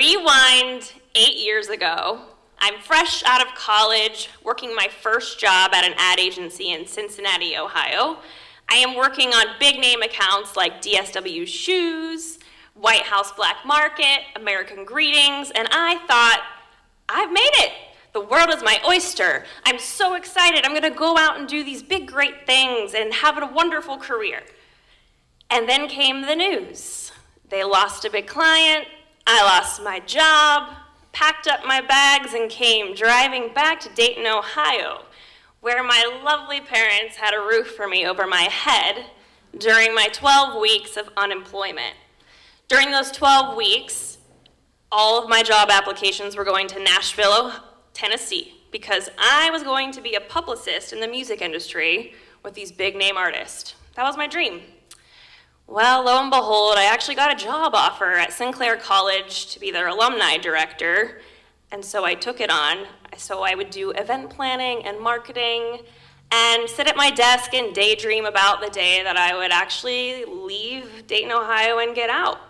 Rewind 8 years ago. I'm fresh out of college, working my first job at an ad agency in Cincinnati, Ohio. I am working on big name accounts like DSW Shoes, White House Black Market, American Greetings, and I thought, I've made it. The world is my oyster. I'm so excited. I'm gonna go out and do these big, great things and have a wonderful career. And then came the news. They lost a big client, I lost my job, packed up my bags and came driving back to Dayton, Ohio, where my lovely parents had a roof for me over my head during my 12 weeks of unemployment. During those 12 weeks, all of my job applications were going to Nashville, Tennessee, because I was going to be a publicist in the music industry with these big name artists. That was my dream. Well, lo and behold, I actually got a job offer at Sinclair College to be their alumni director, and so I took it on. So I would do event planning and marketing and sit at my desk and daydream about the day that I would actually leave Dayton, Ohio and get out.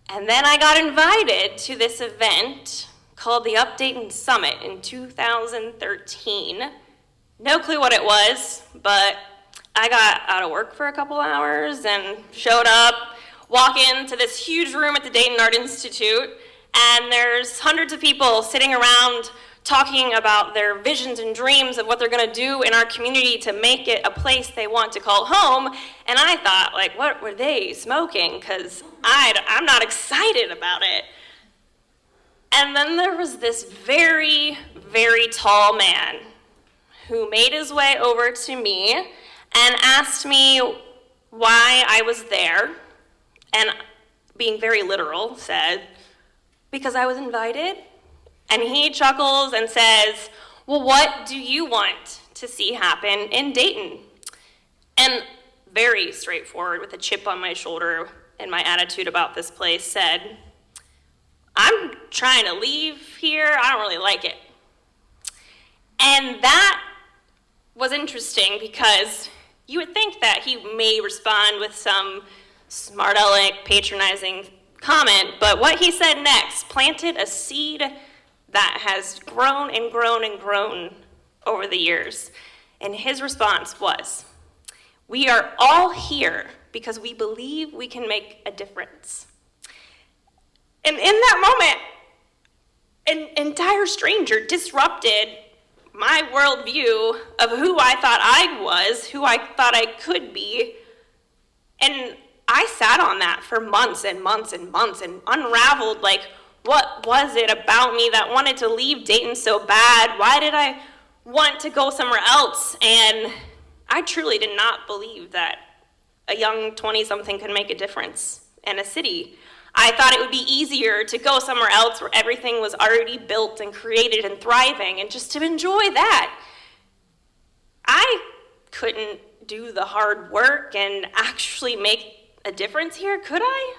And then I got invited to this event called the Dayton Summit in 2013. No clue what it was, but I got out of work for a couple hours and showed up, walk into this huge room at the Dayton Art Institute, and there's hundreds of people sitting around talking about their visions and dreams of what they're gonna do in our community to make it a place they want to call home. And I thought, like, what were they smoking? Because I'm not excited about it. And then there was this very, very tall man who made his way over to me and asked me why I was there, and being very literal, said, because I was invited. And he chuckles and says, well, what do you want to see happen in Dayton? And very straightforward, with a chip on my shoulder and my attitude about this place, said, I'm trying to leave here, I don't really like it. And that was interesting because you would think that he may respond with some smart aleck, patronizing comment, but what he said next planted a seed that has grown and grown and grown over the years. And his response was, we are all here because we believe we can make a difference. And in that moment, an entire stranger disrupted my worldview of who I thought I was, who I thought I could be. And I sat on that for months and months and months and unraveled, like, what was it about me that wanted to leave Dayton so bad? Why did I want to go somewhere else? And I truly did not believe that a young 20-something could make a difference in a city. I thought it would be easier to go somewhere else where everything was already built and created and thriving and just to enjoy that. I couldn't do the hard work and actually make a difference here, could I?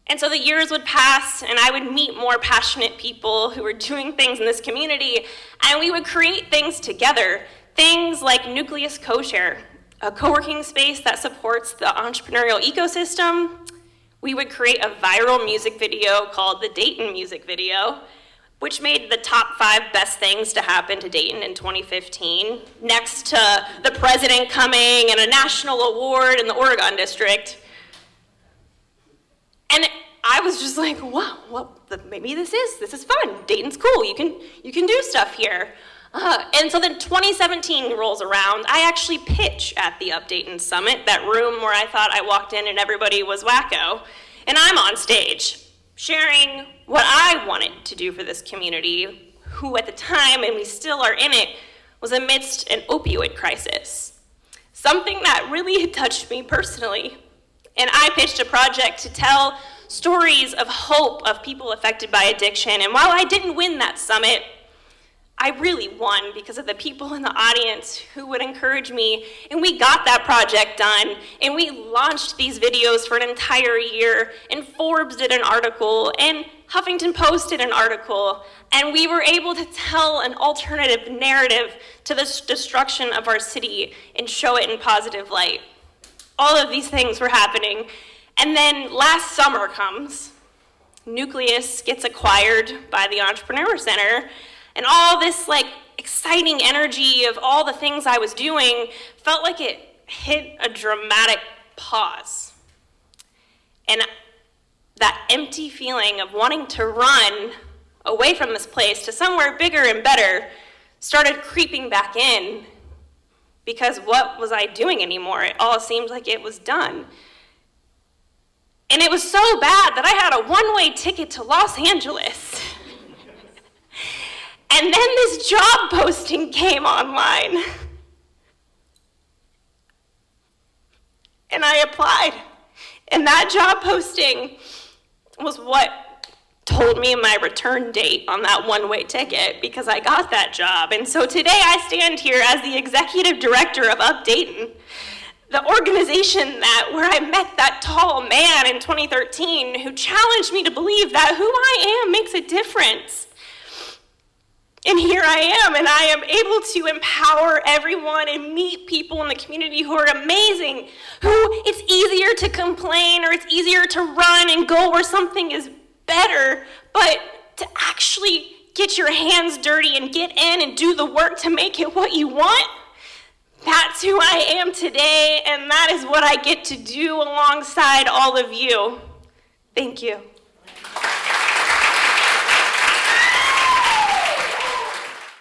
And so the years would pass and I would meet more passionate people who were doing things in this community, and we would create things together. Things like Nucleus Co-Share, a co-working space that supports the entrepreneurial ecosystem. We would create a viral music video called the Dayton Music Video, which made the top 5 best things to happen to Dayton in 2015, next to the president coming and a national award in the Oregon district. And I was just like, wow, well, maybe this is fun. Dayton's cool, you can do stuff here. And so then 2017 rolls around. I actually pitch at the Dayton Summit, that room where I thought I walked in and everybody was wacko. And I'm on stage sharing what I wanted to do for this community, who at the time, and we still are in it, was amidst an opioid crisis. Something that really had touched me personally. And I pitched a project to tell stories of hope of people affected by addiction. And while I didn't win that summit, I really won because of the people in the audience who would encourage me. And we got that project done. And we launched these videos for an entire year. And Forbes did an article. And Huffington Post did an article. And we were able to tell an alternative narrative to the destruction of our city and show it in positive light. All of these things were happening. And then last summer comes, Nucleus gets acquired by the Entrepreneur Center, and all this exciting energy of all the things I was doing felt like it hit a dramatic pause. And that empty feeling of wanting to run away from this place to somewhere bigger and better started creeping back in, because what was I doing anymore? It all seemed like it was done. And it was so bad that I had a one-way ticket to Los Angeles. And then this job posting came online. And I applied. And that job posting was what told me my return date on that one-way ticket, because I got that job. And so today I stand here as the executive director of Dayton, the organization where I met that tall man in 2013 who challenged me to believe that who I am makes a difference. And here I am, and I am able to empower everyone and meet people in the community who are amazing, who it's easier to complain or it's easier to run and go where something is better, but to actually get your hands dirty and get in and do the work to make it what you want, that's who I am today, and that is what I get to do alongside all of you. Thank you.